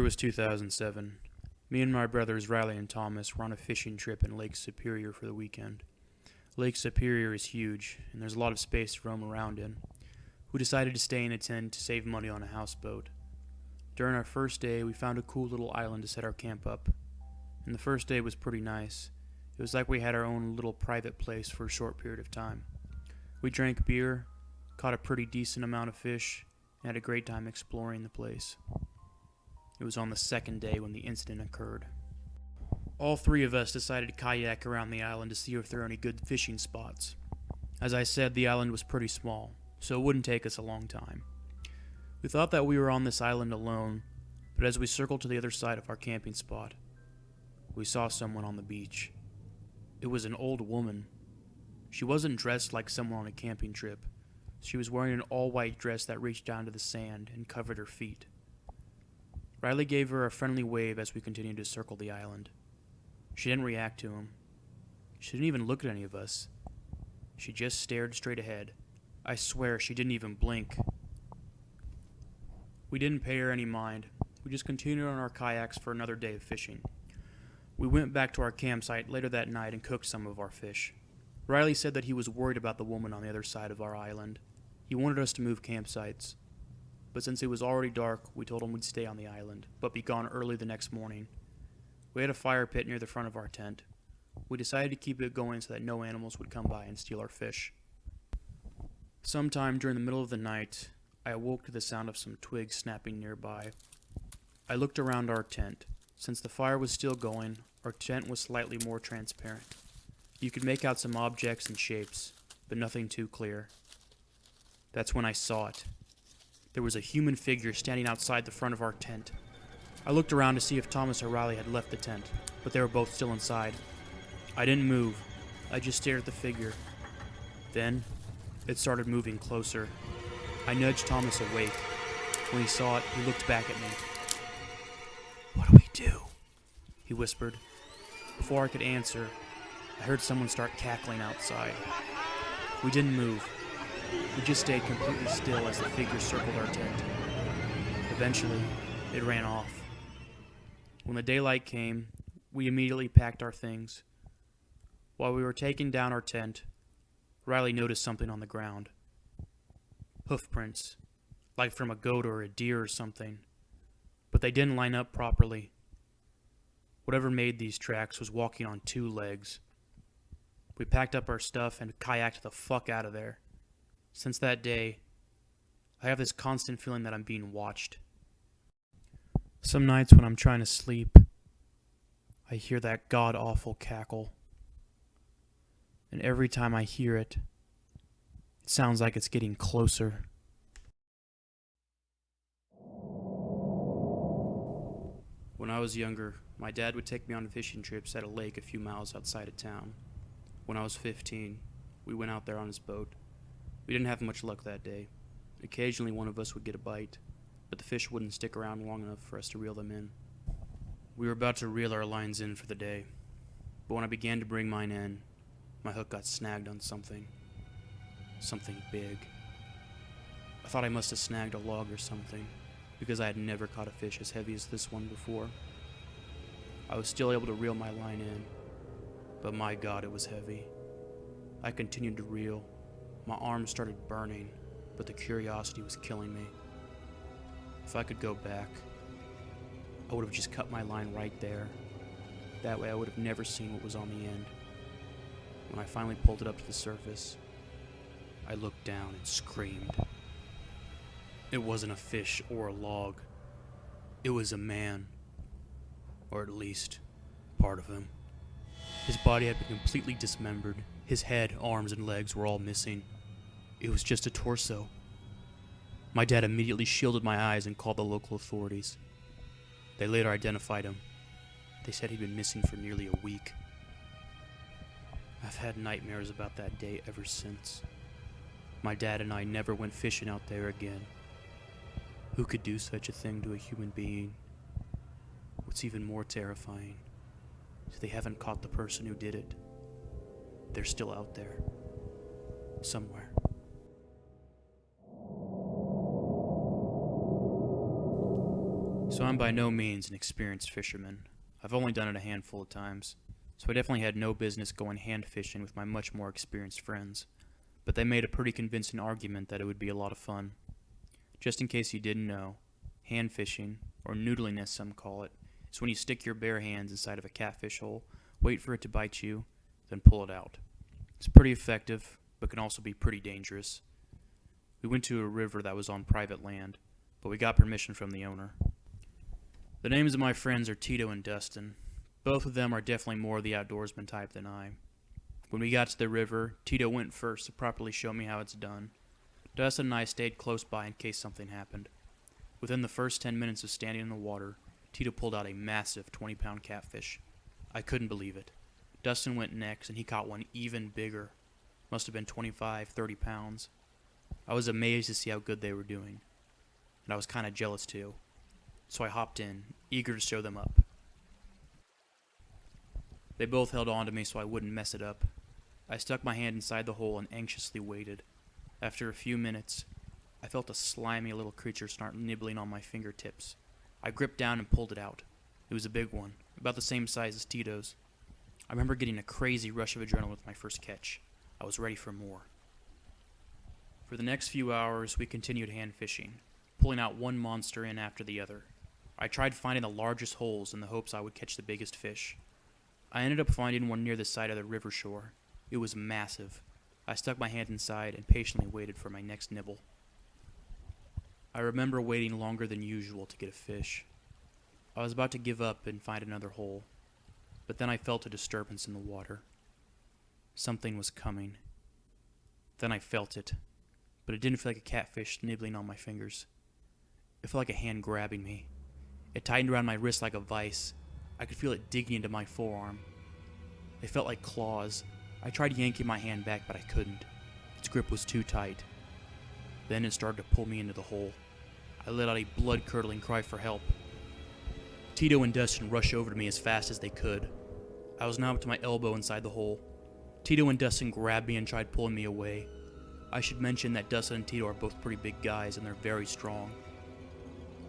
was 2007. Me and my brothers Riley and Thomas were on a fishing trip in Lake Superior for the weekend. Lake Superior is huge, and there's a lot of space to roam around in. We decided to stay in a tent to save money on a houseboat. During our first day, we found a cool little island to set our camp up. And the first day was pretty nice. It was like we had our own little private place for a short period of time. We drank beer, caught a pretty decent amount of fish, and had a great time exploring the place. It was on the second day when the incident occurred. All three of us decided to kayak around the island to see if there are any good fishing spots. As I said, the island was pretty small, so it wouldn't take us a long time. We thought that we were on this island alone, but as we circled to the other side of our camping spot, we saw someone on the beach. It was an old woman. She wasn't dressed like someone on a camping trip. She was wearing an all-white dress that reached down to the sand and covered her feet. Riley gave her a friendly wave as we continued to circle the island. She didn't react to him. She didn't even look at any of us. She just stared straight ahead. I swear she didn't even blink. We didn't pay her any mind. We just continued on our kayaks for another day of fishing. We went back to our campsite later that night and cooked some of our fish. Riley said that he was worried about the woman on the other side of our island. He wanted us to move campsites. But since it was already dark, we told him we'd stay on the island, but be gone early the next morning. We had a fire pit near the front of our tent. We decided to keep it going so that no animals would come by and steal our fish. Sometime during the middle of the night, I awoke to the sound of some twigs snapping nearby. I looked around our tent. Since the fire was still going, our tent was slightly more transparent. You could make out some objects and shapes, but nothing too clear. That's when I saw it. There was a human figure standing outside the front of our tent. I looked around to see if Thomas or Riley had left the tent, but they were both still inside. I didn't move. I just stared at the figure. Then, it started moving closer. I nudged Thomas awake. When he saw it, he looked back at me. "What do we do?" he whispered. Before I could answer, I heard someone start cackling outside. We didn't move. We just stayed completely still as the figure circled our tent. Eventually, it ran off. When the daylight came, we immediately packed our things. While we were taking down our tent, Riley noticed something on the ground. Hoof prints, like from a goat or a deer or something, but they didn't line up properly. Whatever made these tracks was walking on two legs. We packed up our stuff and kayaked the fuck out of there. Since that day, I have this constant feeling that I'm being watched. Some nights when I'm trying to sleep, I hear that god-awful cackle. And every time I hear it, it sounds like it's getting closer. When I was younger, my dad would take me on fishing trips at a lake a few miles outside of town. When I was 15, we went out there on his boat. We didn't have much luck that day. Occasionally one of us would get a bite, but the fish wouldn't stick around long enough for us to reel them in. We were about to reel our lines in for the day, but when I began to bring mine in, my hook got snagged on something. Something big. I thought I must have snagged a log or something, because I had never caught a fish as heavy as this one before. I was still able to reel my line in, but my God, it was heavy. I continued to reel. My arms started burning, but the curiosity was killing me. If I could go back, I would have just cut my line right there. That way I would have never seen what was on the end. When I finally pulled it up to the surface, I looked down and screamed. It wasn't a fish or a log. It was a man. Or at least, part of him. His body had been completely dismembered. His head, arms, and legs were all missing. It was just a torso. My dad immediately shielded my eyes and called the local authorities. They later identified him. They said he'd been missing for nearly a week. I've had nightmares about that day ever since. My dad and I never went fishing out there again. Who could do such a thing to a human being? What's even more terrifying is they haven't caught the person who did it. They're still out there. Somewhere. So I'm by no means an experienced fisherman. I've only done it a handful of times, so I definitely had no business going hand fishing with my much more experienced friends, but they made a pretty convincing argument that it would be a lot of fun. Just in case you didn't know, hand fishing, or noodling as some call it, is when you stick your bare hands inside of a catfish hole, wait for it to bite you, then pull it out. It's pretty effective, but can also be pretty dangerous. We went to a river that was on private land, but we got permission from the owner. The names of my friends are Tito and Dustin. Both of them are definitely more the outdoorsman type than I. When we got to the river, Tito went first to properly show me how it's done. Dustin and I stayed close by in case something happened. Within the first 10 minutes of standing in the water, Tito pulled out a massive 20-pound catfish. I couldn't believe it. Dustin went next, and he caught one even bigger. Must have been 25, 30 pounds. I was amazed to see how good they were doing, and I was kind of jealous too. So I hopped in, eager to show them up. They both held on to me so I wouldn't mess it up. I stuck my hand inside the hole and anxiously waited. After a few minutes, I felt a slimy little creature start nibbling on my fingertips. I gripped down and pulled it out. It was a big one, about the same size as Tito's. I remember getting a crazy rush of adrenaline with my first catch. I was ready for more. For the next few hours, we continued hand fishing, pulling out one monster in after the other. I tried finding the largest holes in the hopes I would catch the biggest fish. I ended up finding one near the side of the river shore. It was massive. I stuck my hand inside and patiently waited for my next nibble. I remember waiting longer than usual to get a fish. I was about to give up and find another hole, but then I felt a disturbance in the water. Something was coming. Then I felt it, but it didn't feel like a catfish nibbling on my fingers. It felt like a hand grabbing me. It tightened around my wrist like a vice. I could feel it digging into my forearm. It felt like claws. I tried yanking my hand back, but I couldn't. Its grip was too tight. Then it started to pull me into the hole. I let out a blood-curdling cry for help. Tito and Dustin rushed over to me as fast as they could. I was now up to my elbow inside the hole. Tito and Dustin grabbed me and tried pulling me away. I should mention that Dustin and Tito are both pretty big guys and they're very strong.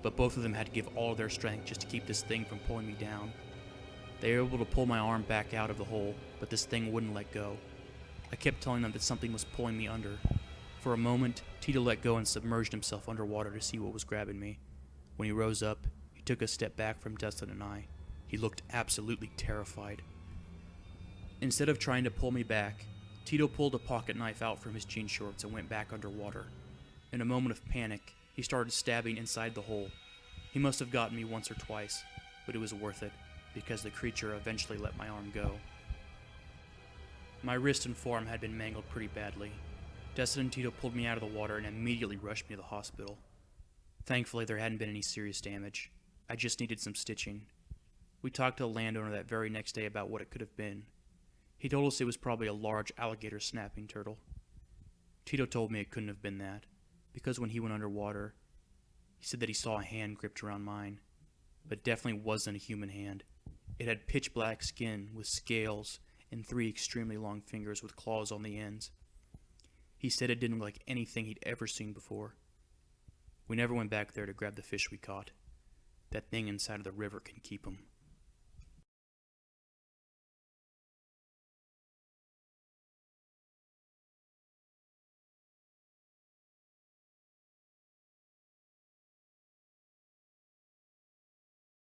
But both of them had to give all of their strength just to keep this thing from pulling me down. They were able to pull my arm back out of the hole, but this thing wouldn't let go. I kept telling them that something was pulling me under. For a moment, Tito let go and submerged himself underwater to see what was grabbing me. When he rose up, he took a step back from Dustin and I. He looked absolutely terrified. Instead of trying to pull me back, Tito pulled a pocket knife out from his jean shorts and went back underwater. In a moment of panic, he started stabbing inside the hole. He must have gotten me once or twice, but it was worth it, because the creature eventually let my arm go. My wrist and forearm had been mangled pretty badly. Dustin and Tito pulled me out of the water and immediately rushed me to the hospital. Thankfully, there hadn't been any serious damage. I just needed some stitching. We talked to the landowner that very next day about what it could have been. He told us it was probably a large alligator snapping turtle. Tito told me it couldn't have been that, because when he went underwater, he said that he saw a hand gripped around mine, but it definitely wasn't a human hand. It had pitch black skin with scales and 3 extremely long fingers with claws on the ends. He said it didn't look like anything he'd ever seen before. We never went back there to grab the fish we caught. That thing inside of the river can keep 'em.